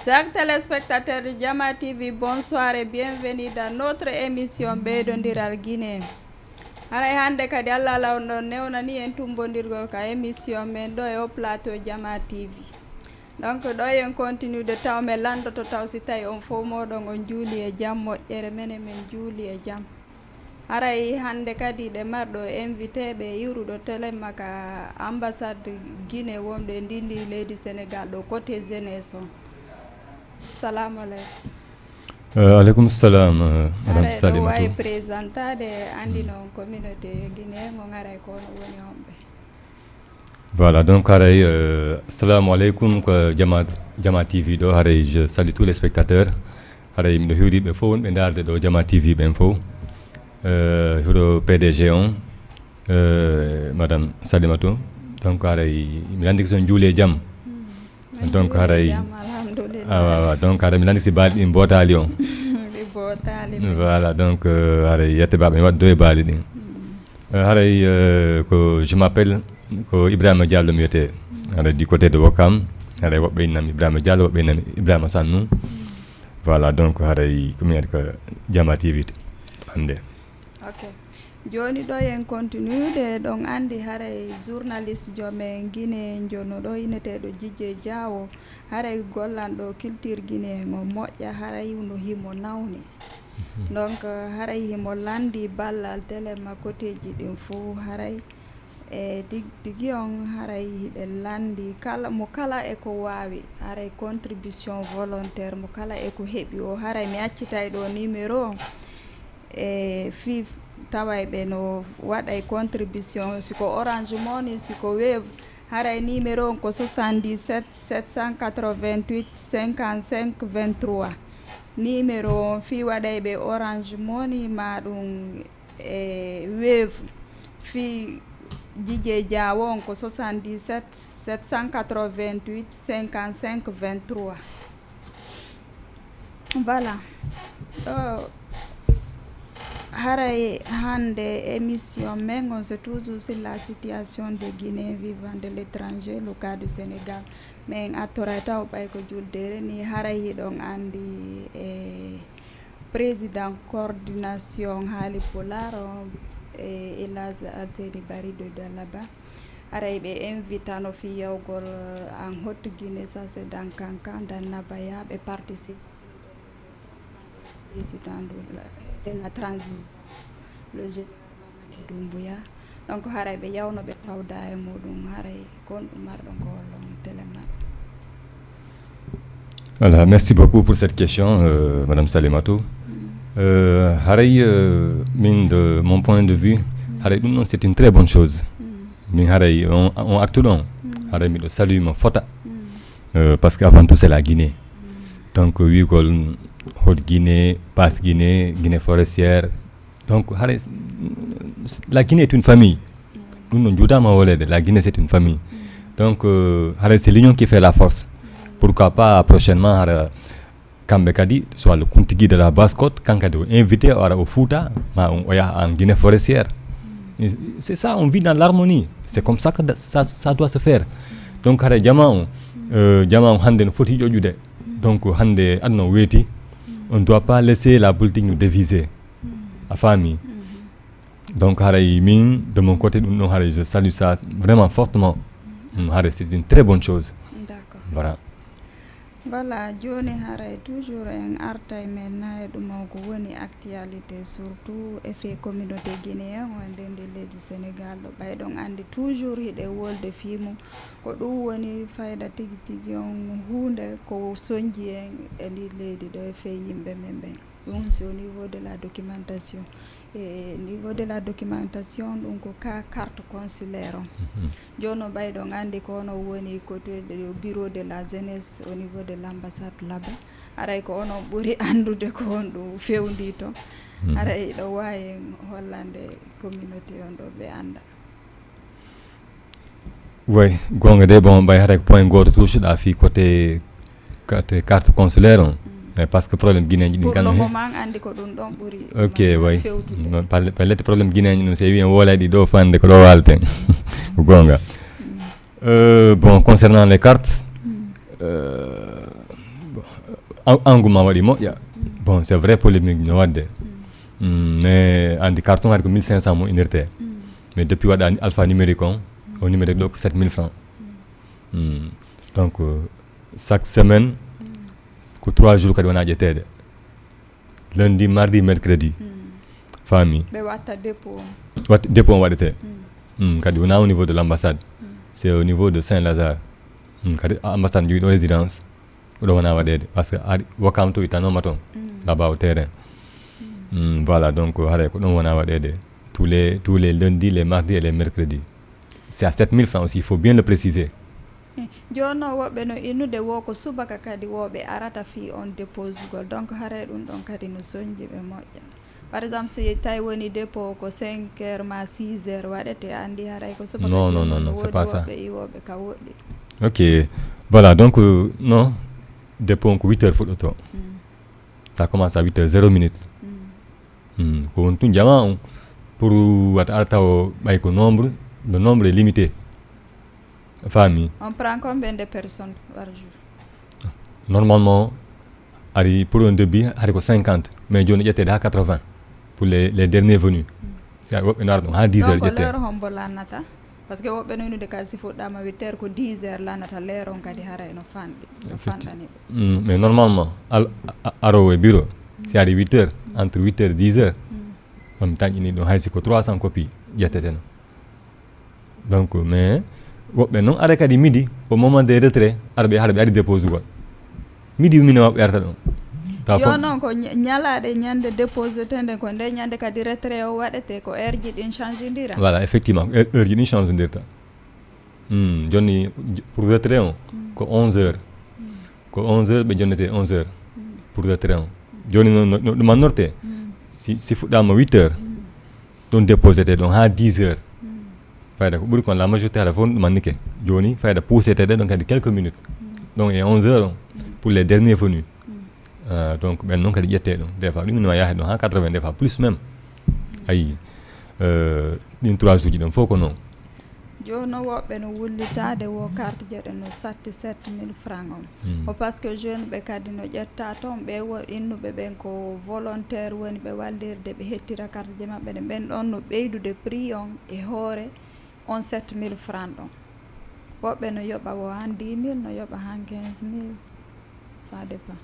Chers téléspectateurs de Jama TV, bonsoir et bienvenue dans notre émission Beydondiral Guinée. Haray hande kadi Allah lawno newnani en tumbondirgol ka émission men ɗo e o plateau Jama TV. Donc ɗo en continue de taw men landoto taw si tawi on fof moɗon on juuli e jaam moƴƴere menen men juuli e jaam. Haray hande kadi ɗe marɗo invité ɓe iwruɗo télé maka ambassade Guinée wonɓe ndindi leydi Sénégal ɗo côté jeunesse on. Salamu aleykum. Aleykum salam madame Salimatu. Wawi présentade andino communauté guinéen on aray kono woni homɓe. Voilà, donc haray assalamu aleykum ko Jama TV ɗo haray je salue tous les spectateurs. Haray miɗo hiwriɓe fof wonɓe darde ɗo Jama TV ɓen fof. Hiwɗo PDG on madame Salimatu. Donc haray mi andi ko son juuli e jaam. Donc haray donc haray mi landi si baali ɗin bootali on. Voilà, donc haray yette baɓe mi waddo e baali ɗin. Haray ko je m'appelle ko Ibrahima Diallo mi wiyete haray du côté de Ouakam. Haray woɓɓe innami Ibrahima Diallo woɓɓe innami Ibrahima Sannou. Voilà, donc haray ko mi wiyata ko Jama TV hande. Ok, joni ɗo en continude ɗon andi haray journaliste jomen Guinée jono ɗo ineteɗo Djidje Diawo haray gollanɗo culture Guinée o moƴƴa haray no himo nawni. Donc haray himo landi ballal télé makkoteji ɗin fo haray e tigi on haray hiɗe landi kala mo kala e ko wawi haray contribution volontaire mo kala e ko heɓi o haray mi accitay ɗo numéro on e fif taway ɓe no waɗay contribution siko Orange Money siko Wave haray numéro on ko 77 788 55 23 numéro on fi waɗay ɓe Orange Money ma ɗum e Wave fi Djidje Diawo on ko 77 788 55 23 voilà. Haray hande émission men on c'est toujours sur la situation des Guinéens vivant de l'étranger le cas du Sénégal men attoray taw ɓay ko juldere ni haray hiɗon andi e président coordination haali Pulaar e Elage Alteri Bari de Dalaba haray ɓe invitano fi yawgol en Haute Guinée ça c'est dans Kankan dans Nabaya ɓe participe président de la transition le général Mamadou Doumbouya donc haray ɓe yawno ɓe tawda e muɗum haray kon ɗum marɗon ko hollon télé maɓɓe. Voilà, merci beaucoup pour cette question madame Salimatu. Haray min de mon point de vue haray ɗum ɗon c'est une très bonne chose. Min haray on acte ɗon haray miɗo salue mo fota parce que avant tout c'est la Guinée. Donc wigol Haute Guinée, Basse Guinée, Guinée forestière. Donc la Guinée est une famille. La Guinée c'est une famille. Donc c'est l'union qui fait la force. Pourquoi pas prochainement kamɓe kadi soit le Kuntigi de la Basse-Côte kankadi invité au Fouta en Guinée forestière. C'est ça, on vit dans l'harmonie. C'est comme ça que ça doit se faire. Donc haray jama on hande no foti ƴoƴude. Donc hande aduna weeti on ne doit pas laisser la politique nous déviser à famille. Donc haray min de mon côté je salue ça vraiment fortement. C'est une très bonne chose. D'accord. Voilà, joni haray toujours en arta men nayi ɗum ko woni actualité surtout effet communauté guinéen o nden de leydi Sénégal ɗo ɓayɗon andi toujours hiɗe wolde fimu ko ɗum woni fayda tigi tigi on hunde ko soñji en e ndi leydi ɗo e fe yimɓe men ɓen ɗum c'est au niveau de la documentation et niveau de la documentation ɗum ko ka carte consulaire on jono ɓayɗon andi ko ono woni côté du bureau de la jeunesse au niveau de l'ambassade là-bas aray ko onon ɓuri andude ko on ɗum fewndi to aray ɗo wawi hollande communauté on ɗo ɓe anda. Oui, gonga de bon ɓay haray ko point goto toucheɗa fi côté carte consulaire on. Parce que problème guinéen pour le moment andi ko ɗum ɗon ɓuri ok way palette problème guinéen ɗum c'est wi en wolaɗi ɗo fande ko ɗo walten ko gonga. Bon concernant les cartes engouement waɗi moƴƴa bon c'est vrai polémique no wadde mais andi carton hade ko 1500 mo inirte mais depuis waɗa alpha numérique o numérique ɗo ko 7000 francs donc chaque semaine ko 3 jours kadi wona ƴettede lundi mardi mercredi famille ɓe watta dépôt on waɗete kadi wona au niveau de l'ambassade c'est au niveau de Saint-Lazare kadi ambassade jogui ɗo résidence ɗo wona waɗede par ce que Wakam to ittanoma toon là-bas au terrain voilà donc haray ko ɗon wona waɗede tous les lundis les mardis et les mercredis c'est à 7000 francs aussi il faut bien le préciser jonno woɓɓe no innude wo ko subaka kadi woɓe arata fi on dépose gol donc haray ɗum ɗon kadi no soñji ɓe moƴƴa par exemple si tawi woni dépôt ko 5 heures ma 6 heures waɗete andi haray ko subaka non c'est pas ça woɓɓe iwoɓe ka woɗɗi ok voilà donc non dépôt ko 8 heures fuɗɗoto ça commence à 8 heures 0 minutes ko won tun jama on pour wata arata o ɓay ko le nombre est limité famille on prend combien de personnes par jour normalement ari pour un début ari ko 50 mais joni ƴettede ha 80 pour les derniers venus si woɓɓe no ara ɗon ha 10 heures ƴette donc l'heure hombo lannata par ce que woɓɓe no innude kadi si fuɗɗama 8 heures ko 10 heures lannata l'heure on kadi haray no fanɗani ɓe mais normalement arowo e bureau si ari 8 heures entre 8 heures 10 heures on mi tañƴini ɗon haysi ko 300 copies ƴetteteno donc mais woɓɓe noon ara kadi midi au moment des retraits haɗa ɓe ari dépose gol midi mine mabɓe arata ɗon yo noon ko ñalaɗe ñande déposé tende ko nde ñande kadi retrait o waɗete ko heure ji ɗin change dira voilà effectivement heure ji ɗin change dirta joni pour retrait on ko 11 heures ko 11 heures ɓe jonnete 11 heures pour retrait on joni no ɗumannorte si fuɗɗama 8 heures ɗon déposete ɗon ha 10 heures fayda ko ɓuri kon la majorité haɗa fof ɗumannike joni fayda poussete ɗon kadi quelques minutes donc et 11 heures pour les derniers venus donc ɓen noon kadi ƴette ɗum des fois ɗum ina yaha ɗon ha 80 des fois plus même ayi ɗin 3 jours ji ɗon fof ko noon joni woɓɓe no wullitade wo carte jeɗe no satti 7000 francs on o par ce que jeune ɓe kadi no ƴetta toon ɓe innuɓe ɓen ko volontaire woni ɓe wallirde ɓe hettira carte je maɓɓe ɗe ɓen ɗon no ɓeydude prix on e hoore on 7000 francs ɗon woɓɓe no yoɓa wo han 10 000 no yoɓa han 15 000 ça dépend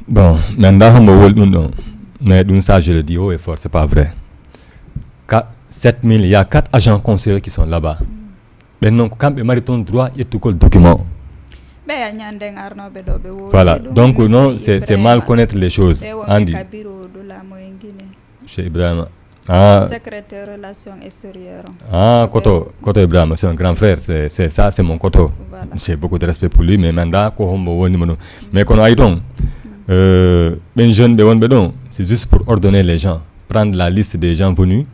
bon mi anda hombo woli ɗum ɗon mais ɗum ça je le dis haut et fort c'est pas vrai 7000 il y a 4 agents consulaires qui sont là-bas ɓen noon ko kamɓe mari toon droit ƴettugol document ɓe a ñanden arnoɓe ɗo ɓe wodi voilà donc non c'est mal connaître les choses andi ka bureau de la moyen guinée chez Ibrahima secrétaire relations extérieures koto Ibrahima c'est un grand frère c'est ça c'est mon koto voilà. J'ai beaucoup de respect pour lui mais manda ko hombo wonima ɗum mais kono ay toon ɓen jeune ɓe wonɓe ɗon c'est juste pour ordonner les gens prendre la liste des gens venus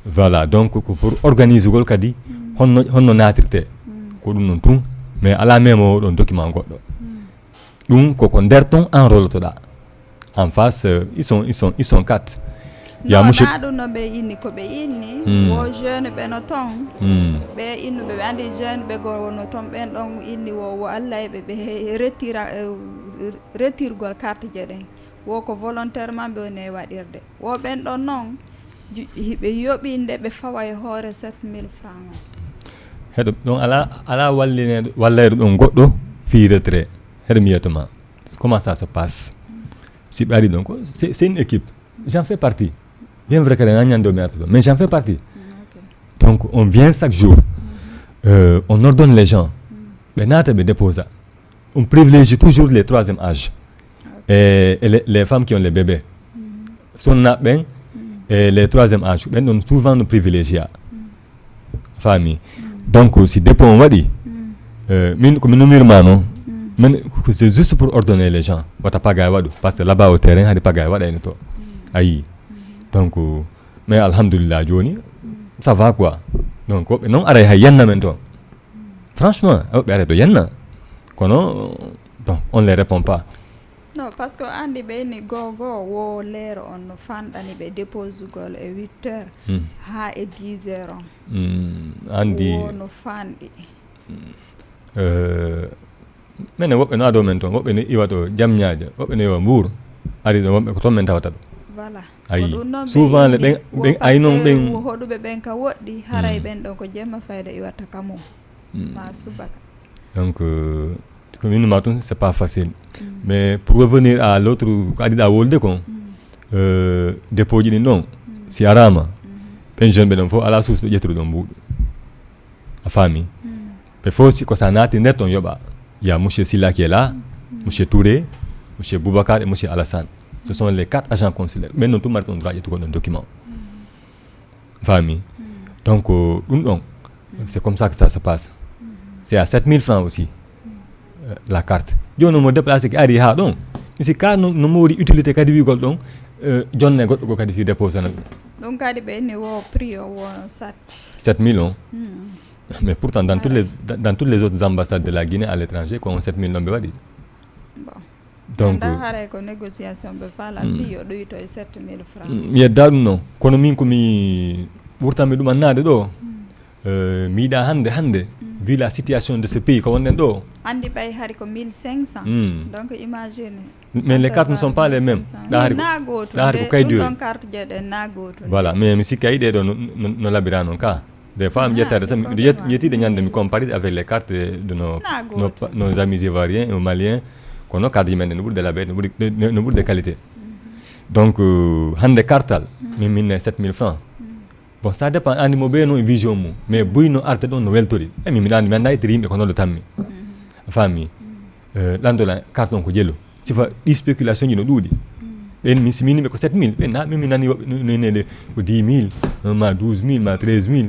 voilà donc ko pour organise gol kadi honno natirte ko ɗum noon tun mais ala memo ɗon document goɗɗo ɗum koko nder ton enrôletoɗa en face ils sont 4 ya monsieur ɗum no ɓe inni ko ɓe inni wo jeune ɓe no ton ɓe innuɓe ɓe andi jeune ɓe go wono ton ɓen ɗon inni wo Allah e ɓe retirgol carte je ɗen wo ko volontairement ɓe woni e waɗirde wo ɓen ɗon noon ɓe yoɓinde ɓe fawa e hoore 7000 francs heɗo ɗon ala wallayɗo ɗon goɗɗo fi retrait heɗo mi yiyatama comment ça se passe si ɓe ari ɗon ko c'est une équipe j'en fais partie bien vrai que ɗen añande o mi arta ɗon mais j'en fais partie donc on vient chaque jour on ordonne les gens ɓe naata ɓe déposa on privilégie toujours les 3e âges et les femmes qui ont les bébés sonna ɓen et les 3e âge ɓen ɗon souvent no privilégia famille donc si dépôt on waɗi min komi nomirma noon min c'est juste pour ordonner les gens wata pagay waɗu par ce que là-bas au terrain haade pagay waɗayno to ayi donc mais alhamdulillah joni ça va quoi donc woɓɓe noon aray hay yanna men toon franchement woɓɓe aray ɗo yanna kono bon on les répond pas non parce que andi ɓeyni gogo wo leero on no fanɗani ɓe dépose gol e 8 heures ha e 10 heures on andi wo no fanɗi men woɓɓe no ado men toon woɓɓe ne iwa to Diamniadio woɓɓe ne iwa Mbour ari ɗo wonɓe ko toon men tawata ɗo voilà ayi souvent le ɓen ayi noon ɓen hoɗuɓe ɓen ka woɗɗi haray ɓen ɗo ko jemma fayda iwata kamo ma subaka donc ko winuma toon c'est pas facile mais pour revenir à l'autre ko adiɗa wolde kon dépôt ji ɗin ɗon si arama ɓen jeune ɓe ɗon fof ala suusi ɗo ƴettude ɗon mbuuɗu a faami ɓe fof si ko sa naati nder ton yoɓa il y a monsieur Silla qui est là monsieur Touré monsieur Boubacar et monsieur Alassane ce sont les 4 agents consulaires ɓen noon tum mari ɗon droit ƴettugo ɗon document faami donc ɗum ɗon c'est comme ça que ça se passe c'est à 7000 francs aussi la carte joni mo déplacé ki ari ha ɗon si ka no mowori utilité kadi wigol ɗon jonne goɗɗo ko kadi fi déposana ɗum kadi ɓe ni wo prix o wono 7000 on mais pourtant dans toutes les autres ambassades de la Guinée à l'étranger ko on 7000 ɗon ɓe waɗi donc haray ko négociation ɓe faala fi o ɗoyito e 7000 francs mi yedda ɗum noon kono min komi ɓurtanmi ɗum annade ɗo mi yiɗa hande vu la situation de ce pays ko wonɗen ɗo andi ɓay hari ko 1500 donc imagine mais les cartes ne sont pas les mêmes ɗa hari ko kaydi ɗon carte jeeɗen na goto voilà mais mi sikki a yiɗe ɗo no labira noon ka des fois mi ƴettade sa mi ƴettiɗe ñande mi comparie avec les cartes de nos amis ivoiriens et maliens kono carte ji men no ɓurde laɓede no ɓurde qualité donc hande cartal min ne 7000 francs bon ça dépend andi mo ɓeeno e vision mum mais buyno arde ɗon no weltori mi anda ittiri yimɓe ko noon ɗo tammi a faami ɗandola carte on ko jello sifa ɗi spéculation ji no ɗuuɗi ɓen mi siminiɓe ko 7000 ɓen min nani woɓɓe noynede ko 10 000 ma 12 000 ma 13 000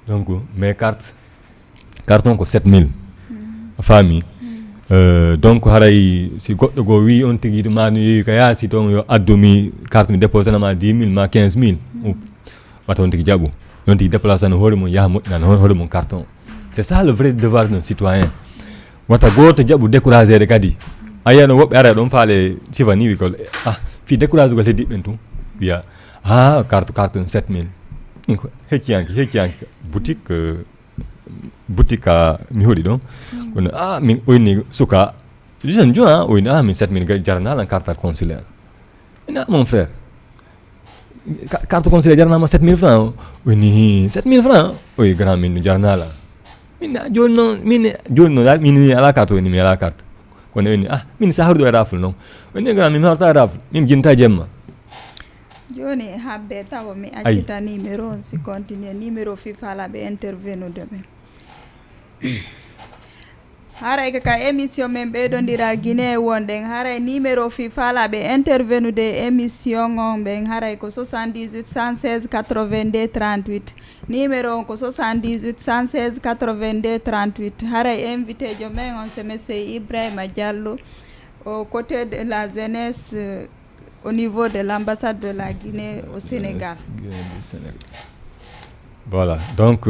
donc mais carte on ko 7000 a faami donc haray si goɗɗo goo wi on tigui ma no yeewi ka yaasi toon yo addumi carte mi déposanama 10 000 ma 15 000 wata on tigui jaaɓu on tigui déplacano hoore mum yaaha moƴƴinano hoore mum carte on c'est ça le vrai devoir d'un citoyen wata goto jaaɓu découragé de kadi a yiya ɗon woɓɓe ara ɗon faale sifa ni wi ko fi découragé gol heddiɓe tum wiya carte 7000 hecciyanki boutique mi hoɗi ɗon kono min oyni suka jeune jo oyni min 7000 jaranalan carte consulaire ina mon frère carte consulaire jaranama 7000 francs oyni 7000 francs oyi grand min no jaranala joni noon dal min ala carte oyni mi ala carte kono oyni min sa hawriɗo e rafle noon oyni grand min hawrata e rafle min jinta jemma joni habbe tawa mi accita numéro on si continue numéro fifalaɓe intervenude ɓe haray ka émission men ɓeydodira Guinée wonɗen haray numéro fifalaɓe intervenude émission on ɓen haray ko 78 116 82 38 numéro on ko 78 116 82 38 haray invité jo men on c'est monsieur Ibrahima Diallo au côté de la jeunesse au niveau de l'ambassade de la Guinée au Sénégal. Voilà donc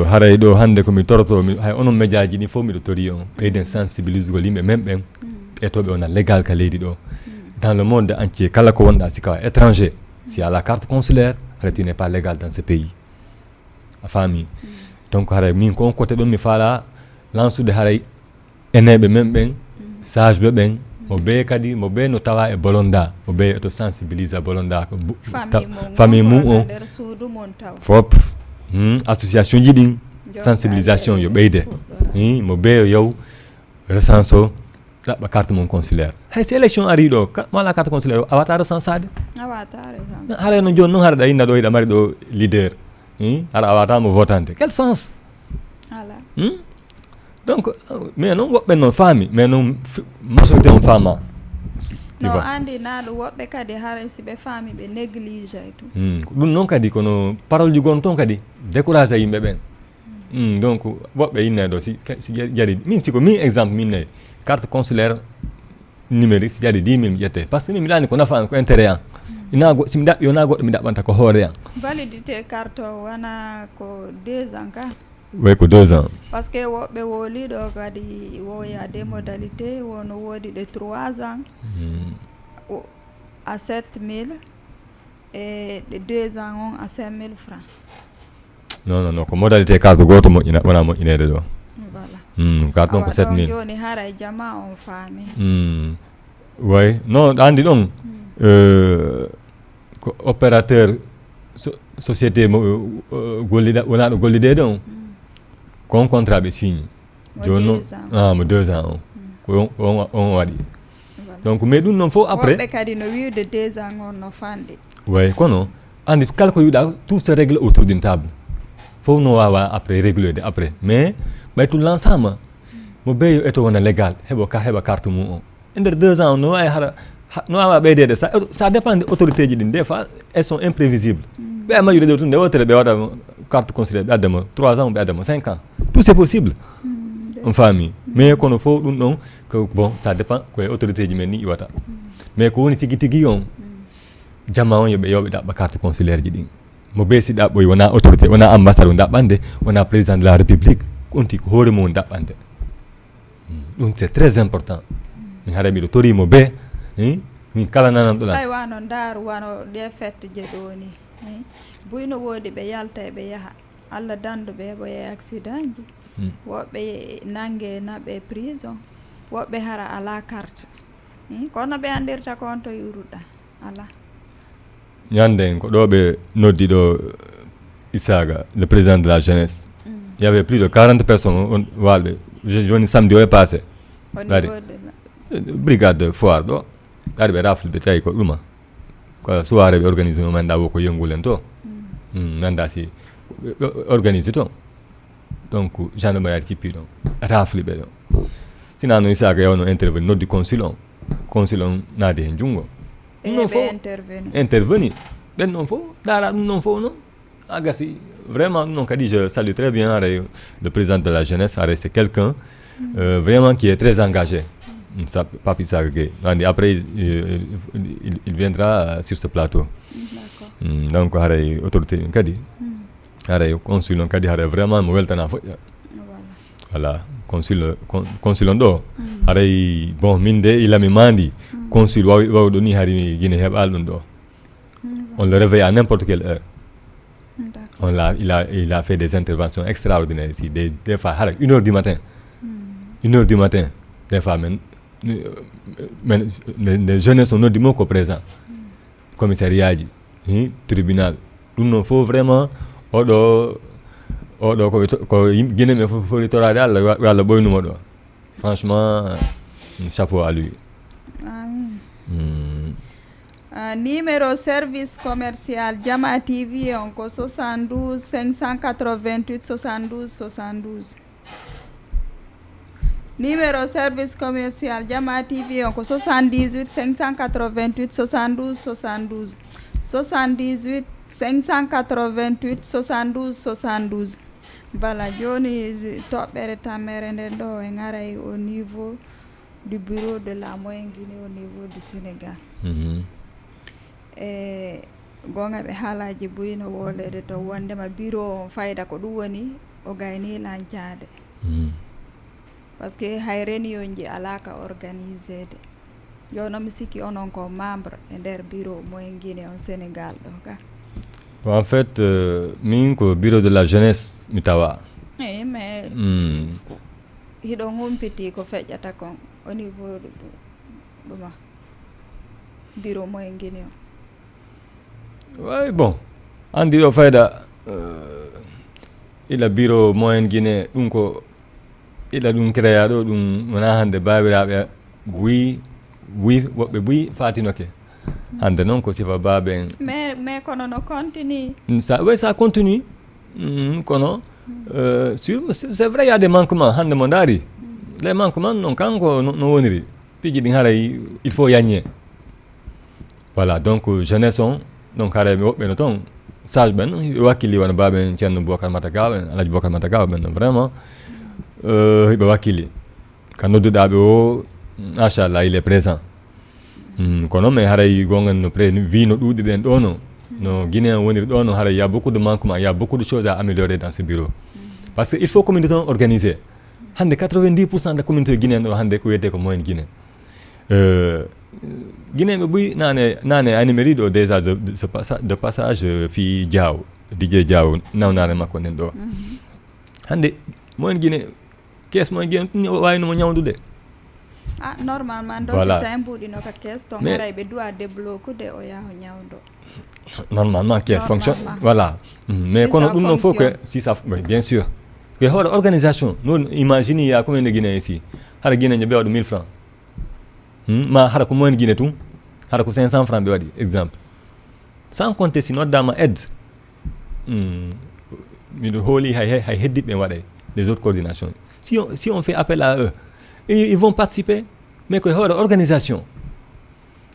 haray ɗo hande komi toroto hay onon médiaji ɗi fof miɗo tori on ɓeyden sensibilise gol yimɓe même ɓen ɓetoɓe ona légal ka leydi ɗo dans le monde entier kala ko wonɗa si kawa étranger si à la carte consulaire haray tu n'es pas légal dans ce pays a faami donc haray min ko on côté ɗon mi faala lansude haray eneɓe men ɓen sage ɓe ɓen mo ɓe kadi mo ɓe no tawa e bolonda mo ɓe to sensibilise bolonda ko famille mum on fop association ji ɗin sensibilisation yo ɓeyde mo ɓe yo yaw recense o ɗaɓɓa carte mum consulaire hay so élection ari ɗo mo ala carte consulaire o a wata recensade haray no joni noon haɗa ɗa yinna ɗo yiɗa mari ɗo leader haɗa a watamo votante quel sens donc mais noon woɓɓe noon faami mais noon majorité on faama no andi naɗo woɓɓe kadi haray si ɓe faami ɓe néglige e tout ɗum noon kadi kono parole ji gon toon kadi découragé yimɓe ɓen donc woɓɓe yinne ɗo si jaari min siko min exemple min nayi carte consulaire numérique si jaari 10 000 mi ƴette par ce que min mi ɗani ko nafa an ko intérêt an si mi ɗaɓɓi wona goɗɗo mi ɗaɓɓanta ko hoore an validité carte o wona ko 2 ans ka way ko 2 ans par ce que woɓɓe wooliɗo kadi woya des modalités wono woodi ɗe 3 ans à 7000 et ɗe 2 ans on à 5000 francs non ko modalité carte goto moƴƴina wona moƴƴinede ɗo voilà carton ko 7000 joni haray jama on faami way non andi ɗon ko opérateur société mo gollida wona ɗo gollidede on kon contrat ɓe signe joni noon mo 2 ans on ko on waɗi donc mais ɗum noon fof après woɓɓe kadi no wiwde 2 ans on no fandi way kono andi kala ko yiɗa tout se règle autour d'une table fof no wawa après réglude après mais ɓay tout l'ensemble mo beeyo eto wona légal heɓa carte mum on e nder 2 ans no wawi haɗa no wawa ɓeydede ça dépend de autorité ji ɗin des fois elles sont imprévisibles ɓe majjude ɗo tun nde wotere ɓe waɗa carte consulaire ɓe addama 3 ans ɓe addama 5 ans tout c'est possible on faami mais kono fof ɗum ɗon ko bon ça dépend koye autorité ji men ni iwata mais ko woni tigui tigui on jamma on yoɓe ɗaɓɓa carte consulaire ji ɗin mo beesi ɗaɓɓoy wona autorité wona ambassade o ɗaɓɓande wona président de la république onti ko hoore mum ɗaɓɓande ɗum c'est très important min haara miɗo torimo be min kala nanam ɗo ay wano ndaaru wano ɗe fette je ɗo ni buyno woodi ɓe yalta e ɓe yaha allah dandu ɓe heɓa e accident ji woɓɓe nangue naɓe prison woɓɓe hara ala carte kono ɓe andirta kon to yuruɗa ala ñande ko ɗo ɓe noddi ɗo Isaga le président de la jeunesse il y avait plus de 40 personnes walɓe joni samedi o e passé gari brigade foire ɗo gari ɓe rafle ɓe tawi ko ɗuma ko soirée ɓe organise no manda wo ko yengulen to nanda si ɓe organise to donc gendarmerie cippi ɗon rafle ɓe ɗo sina no Isaga yawno intervenir noddi consul on naade hen junngo non fof interveni ɓen noon fof ɗara ɗum noon fof noon a gasi vraiment ɗum noon kadi je salue très bien haray le président de la jeunesse haray c'est quelqu'un vraiment qui est très engagé Pape Isaga Gueye andi après il viendra sur ce plateau donc haray autorité ɗin kadi haray consul on kadi haray vraiment mo weltana foƴƴa voilà consul on ɗo haray bon min de ilami mandi consul wawɗo ni hari guine heɓal ɗum ɗo on le réveille à n'importe quelle heure il a fait des interventions extraordinaires ici des fois haray 1 heure du matin 1 heure du matin des fois men les jeunes sont noddimo ko présent commissariat ji tribunal ɗum noon fof vraiment oɗo ko guine me foti torade Allah ɓoynuma ɗo franchement chapeau à lui. Numéro service commercial Jama TV on ko 72 588 72 72. Numéro service commercial Jama TV on ko 78 588 72 72. 78 588 72 72. Voilà, joni toɓɓere tammere nden ɗo en aray au niveau du bureau de la Moyen Guinée au niveau du Sénégal. E gonga ɓe haalaji buyino wolede to wondema bureau fayda ko ɗum woni o gayni lancade par ce que hay réunion ji alaka organisede jono mi sikki onon ko membre e nder bureau Moyen Guinée au Sénégal ɗo ka. En fait min ko bureau de la jeunesse mi tawa mais hiɗo humpiti ko feƴƴata kon au niveau ɗuma bureau Moyen Guinée o. Oui, bon andi ɗo fayda ila bureau Moyen Guinée ɗum ko ila ɗum créa ɗo ɗum wona hande babiraɓe wi woɓɓe buyi fatinoke hande noon ko sifa baabe en mais kono no continue ça continue kono c'est vrai il y a des manquements hande mo daari les manquements non kanko no woniri piji ɗin haray il faut yagne voilà donc jeunesse on donc haray mi woɓɓe no toon sage ɓen ɓe wakkili wona baaɓe en ceerno Bocar Matagaw en Alaji Bocar Matagaw ɓen vraiment ɓe wakkili ka nodduɗaɓe o machallah il est présent kono mais haray gongen no wi no ɗuuɗi ɗen ɗo no Guinée woniri ɗo no haray il y a beaucoup de manquements il y a beaucoup de choses à améliorer dans ce bureau parce que il faut communauté on organisée hande 90% de communauté guinéenne ɗo hande ko wiyete ko Moyen Guinée Guinée ɓe ɓuyi nane animeri ɗo déjà de passage fi Diaw DJ Diaw nawnare makko nden ɗo hande Moyen Guinée caisse mo gen way no mo nyawdude normalement do Voilà. si tawi mbuɗino ka caisse ton Mais- haray ɓe duwa débloquede o yaha ñawdo normalement caisse fonctionne Normalement. voilà mais Si kono ça ɗum ɗon faut que fonctionne. si ça oui, bien sûr que hoore organisation non imagine il y a combien de Guinéens ici hara Guinée ɓe waɗa 1000 francs ma hara ko moyen Guinée tum hara ko 500 francs ɓe waɗi exemple sans compter si noddama aide miɗo hooli hay heddiɓe waɗay les autres coordinations si on fait appel à eux ils vont participer mais koye hoore organisation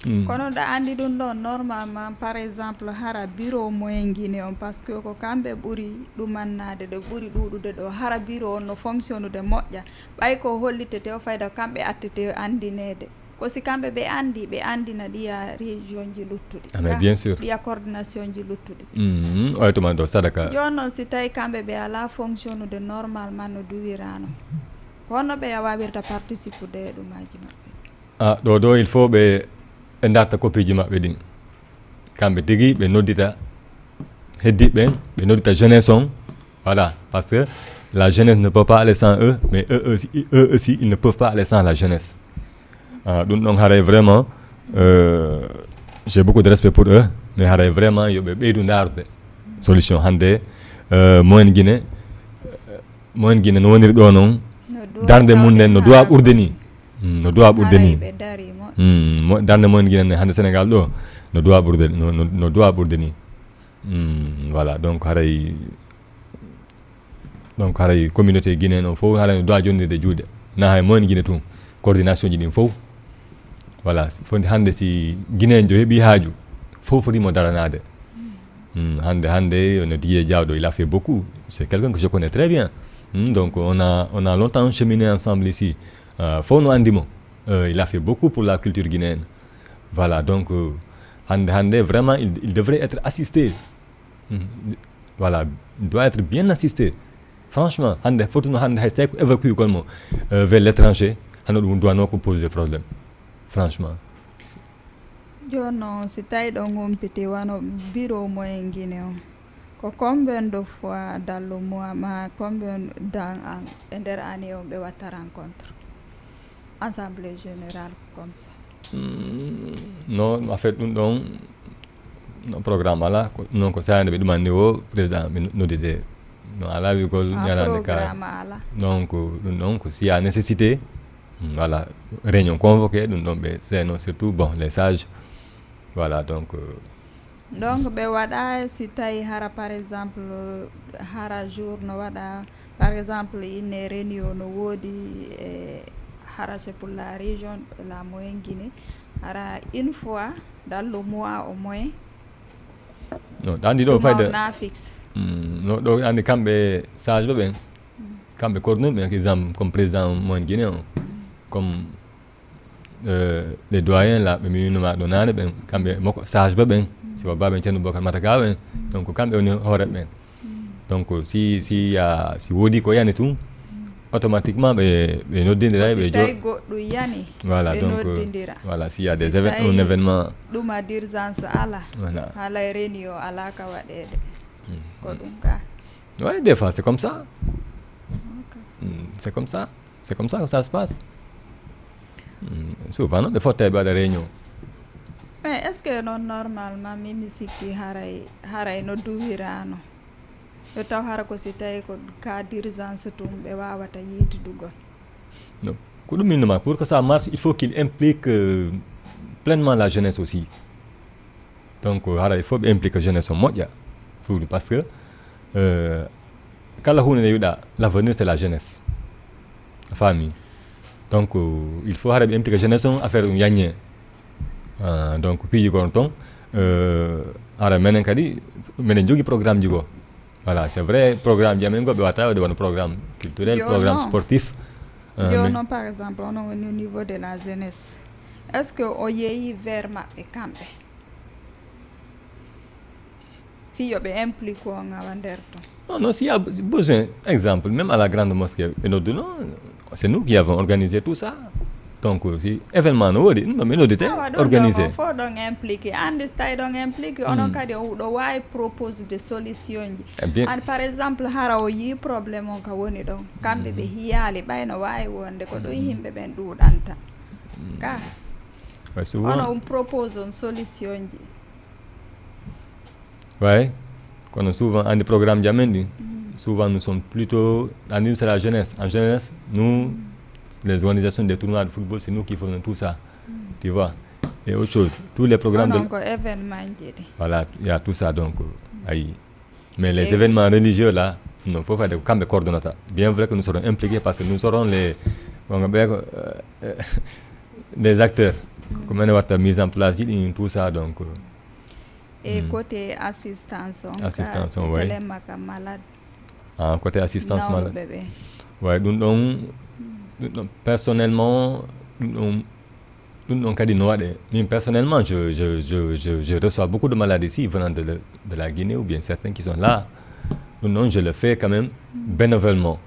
kono ɗa andi ɗum ɗon normalement par exemple hara bureau moyen guine on par ce que ko kamɓe ɓuuri ɗumannade ɗe ɓuuri ɗuɗude ɗo hara bureau on no fonctionne ude moƴƴa ɓay ko hollitete o fayda kamɓe attete andinede ko si kamɓe ɓe andi ɓe andina ɗiya région ji luttuɗi Ah, mais bien sûr. ɗiya coordination ji luttuɗi oy tuma ɗo sadaka joni noon si tawi kamɓe ɓe ala fonctionne ude normalement no duwirano ko honno ɓe wawirta participe ude e ɗumaji maɓɓe ɗo il faut ɓe darta kopiji maɓɓe ɗin kamɓe tigui ɓe noddita heddiɓe ɓe noddita jeunesse on voilà parce que la jeunesse ne peut pas aller sans eux mais eux aussi ils ne peuvent pas aller sans la jeunesse ɗum ɗon haaray vraiment j'ai beaucoup de respect pour eux mais haaray vraiment yoɓe ɓeydu darde solution hande moyen Guinée no woniri ɗo noon darde mum nden no duwa ɓurde ni no duwa ɓurde ni ɓe darimo darde moyen Guinée nden hande Sénégal ɗo no duwa ɓurde no duwa ɓurde ni voilà donc haray communauté guinéen o fof haray no duwa jondirde juuɗe na hay moyen Guinée tun coordination ji ɗin fof voilà fonde hande si Guinéen jo heeɓi haaju fof fotimo daranade hande no Didier Diawɗo il a fait beaucoup c'est quelqu'un que je connais très bien donc on a longtemps cheminé ensemble ici fof no andimo il a fait beaucoup pour la culture guinéenne voilà donc hande vraiment il devrait être assisté voilà il doit être bien assisté franchement hande fotuno hande hay so tawi ko évacué gonmo vers l'étranger hande ɗum duwano ko poser problème franchement joni noon si tawi ɗon humpiti wano bureau moyen guine on ko combien de fois dans le mois ma combien dans e nder année on ɓe watta rencontre assemblée générale comme ça non en fait ɗum ɗon no programme ala non ko sahande ɓe ɗumanni o président ɓe noddite no ala wigol ñalande ka programme ala donc ɗum ɗon ko si a nécessité voilà réunion convoqué ɗum ɗon ɓe seeno surtout bon les sages voilà donc ɓe waɗa si tawi hara par exemple hara jour no waɗa par exemple inne réunion no woodi e hara c'est pour la région la moyen Guinée hara une fois dans le mois au moins non andi ɗo fayda na fixe no ɗo andi kamɓe sage ɓe ɓen kamɓe coordonné ɓen exemple comme président moyen Guinée o comme les doyens là ɓe minuma ɗo nane ɓen kamɓe makko sage ɓe ɓen si wa baɓen ceerno Bocar Mataka ɓen donc kamɓe woni hooreɓe ɓen donc si woodi ko yani tum automatiquement ɓe noddidira ɓe tawi goɗɗo yani voilà donc voilà s'il y a des un événement ɗuma d'urgence ala voilà haala réunion ala ka waɗede ko ɗum ka ouais des fois c'est comme ça c'est comme ça que ça se passe souvent noon ɓe fotta ɓe waɗa réunion mais est ce que noon normalement mimi sikki haray no duwirano ɓe taw hara ko si tawi ko cas d'urgence tum ɓe wawata yiitidugol non ko ɗum minnoma pour que ça marche il faut qu'il implique pleinement la jeunesse aussi donc hara il faut ɓe implique jeunesse o moƴƴa fuuɗi par ce que kala hunde nde wiɗa l'avenir c'est la jeunesse a faami donc il faut hara ɓe implique jeunesse on affaire ɗum yaññe donc piiji gono toon hara menen kadi minen jogui programme ji goo voilà c'est vrai programme ji amen go ɓe watta wade wano programme culturel programme sportif joni noon par exemple onon woni au niveau de la jeunesse est ce que o yeeyi vers maɓɓe kamɓe fiyo ɓe implique o ngawa nder ton non s'il y a besoin exemple même à la grande mosquée ɓe nodduno c'est nous qui avons organisé tout ça donc si événement no woodi ɗum ɗo min oddite organisé fof ɗon impliqué andi so tawi ɗon impliqué onon kadi ɗo wawi propose de solution ji an par exemple hara o yi probléme on ka woni ɗon kamɓe ɓe hiyali ɓayno wawi wonde ko ɗum yimɓe ɓen ɗuɗanta ka ono propose on solution ji kono souvent andi programme jamen ɗi souvent nous sommes plutôt nous c'est la jeunesse en jeunesse nous les organisations des tournois de football c'est nous qui faisons tout ça tu vois et autre chose tous les programmes voilà il y a tout ça donc mais les événements religieux là non faut faire des camps de coordonnateurs bien vrai que nous serons impliqués parce que nous serons les acteurs comment on va mise en place tout ça donc et côté assistance ouais malade côté assistance malade ouais donc personnellement personnellement je reçois beaucoup de malades ici venant de la Guinée ou bien certains qui sont là je le fais quand même bénévolement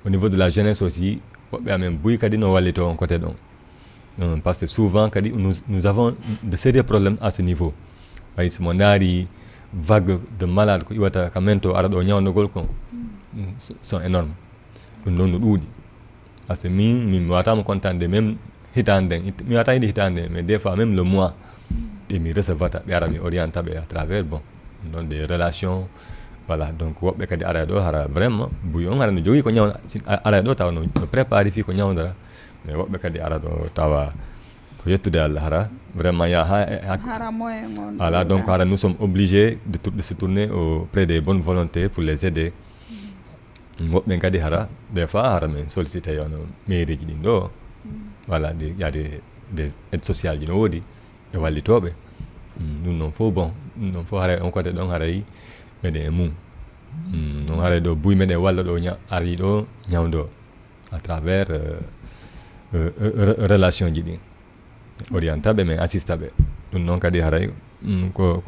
au niveau de la jeunesse aussi même côté parce que souvent nous avons de sérieux problèmes à ce niveau mon vague de malades sont énormes parce que mi watama contande même hitande mais des fois même le mois et mi recevata ɓe ara mi orienta ɓe à travers des relations voilà donc woɓɓe kadi ara ɗo hara vraiment buy on hara no jogui ko ñawda ara ɗo tawa no prépare fi ko ñawdara mais woɓɓe kadi ara ɗo tawa ko yettude Allah hara vraiment voilà donc hara nous sommes obligés de se tourner auprès des bonnes volontés pour les aider woɓɓe kadi hara des fois hara men sollicité yono mairie ji ɗin ɗo voilà il y a des aides sociales ji no woodi e wallitoɓe ɗum noon fof ɗum noon fof haray on côté ɗon haray meɗen e mum non haray ɗo buy meɗen walla ɗo ari ɗo ñawdo à travers relation ji ɗin orientaɓe men assistaɓe ɗum noon kadi haray ko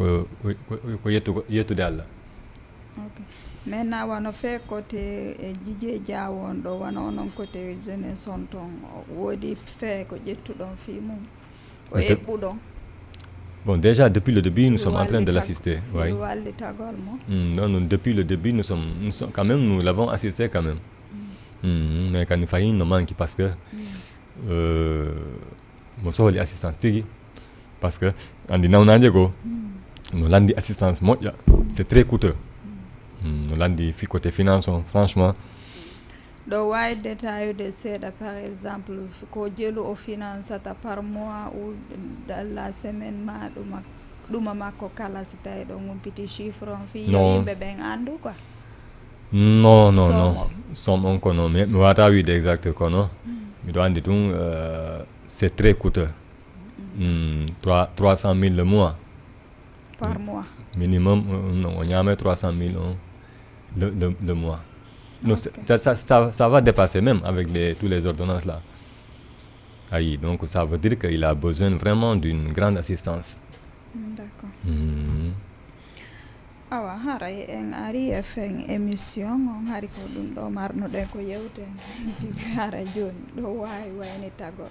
yettude Allah. maintenant wano fe côté Djidje Diawo on ɗo wano onon côté jeunesse on ton woodi fe ko ƴettuɗon fi mum ko eɓɓuɗon bon déjà depuis le début nous sommes en train de l'assister wallitagol mo non depuis le début nous sommes quand même nous l'avons assisté quand même mais quand nous failli no manque parce que mo sohli assistance tigi parce que andi nawnaje go no landi assistance moƴƴa c'est très coûteux no landi côté finance on franchement ɗo wawi détaillude seeɗa par exemple ko jelu o financata par mois ou dans la semaine ma ɗuma makko kala si tawi ɗo gumpiti chiffre on fi yimɓe ɓen andu quoi non somme on kono mi wata wiide exact kono miɗo andi tun c'est très coûteux 300 000 le mois par mois minimum on ñaame 300 000 le mois. Non, okay. ça va dépasser même avec tous les ordonnances là. Donc ça veut dire qu'il a besoin vraiment d'une grande assistance. D'accord. Awa haray en ari e fen émission on hari ko ɗum ɗo marnoɗen ko yewten hara joni ɗo wawi wayni tago.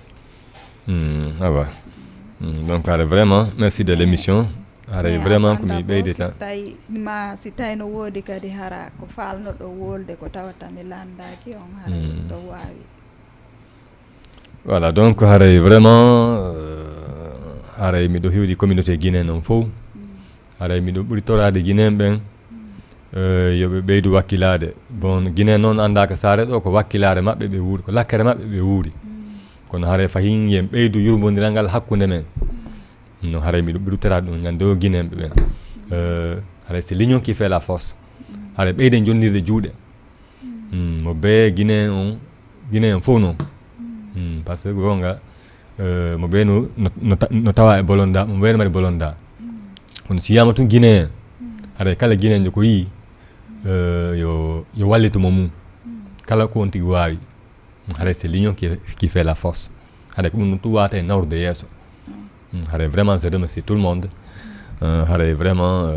Awa. Donc vraiment merci de l'émission. Haray vraiment ko mi ɓeydita si tawi no woodi kadi hara ko falnoɗo wolde ko tawata mi landaki on haray ɗo wawi voilà donc haray vraiment haray miɗo hiwɗi communauté guinéen on fof haray miɗo ɓuri torade guinéen ɓen yoɓe ɓeydu wakkilade bon guinéen noon anda ko saare ɗo ko wakkilare maɓɓe ɓe wuuri ko lakkere maɓɓe ɓe wuuri kono haray fayin yen ɓeydu yurmodiral ngal hakkude men non haray miɗo ɓurtorade ɗum ñande o guinéen ɓe ɓen haray c'est l'union qui fait la force haray ɓeyden jondirde juuɗe mo be guinéen on fof noon par ce que gonga mo ɓe no tawa e bolonda mo ɓeyno mbaɗi bolonda kono si wiyama tun guinéen haray kala guinéen jo ko yii yo wallituma mum kala ko on tigui wawi haray c'est l'union qui fait la force haray ko ɗum ɗum tu wata e nawrude yeeso haray vraiment je remercie tout le monde haray vraiment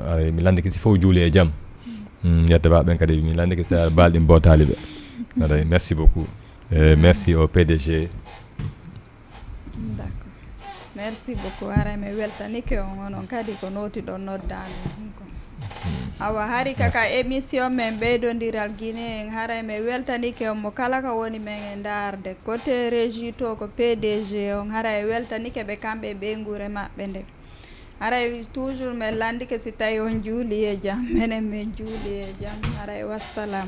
haray mi landi ke si fof juuli e jaam yettaɓa ɓen kadi mi landi ke si balɗe mbotali ɓe haray merci beaucoup merci au PDG merci beaucoup haray mi weltanike on onon kadi ko noti ɗon noddade ko awa hari kaka émission men ɓeydodiral Guinée en haray mi weltanike on mo kala ka woni men e darde côté régie to ko PDG on haray weltanike ɓe kamɓe ɓe guure maɓɓe nde haray toujours min landike si tawi on juuli e jaam minen min juuli e jaam haray wassalam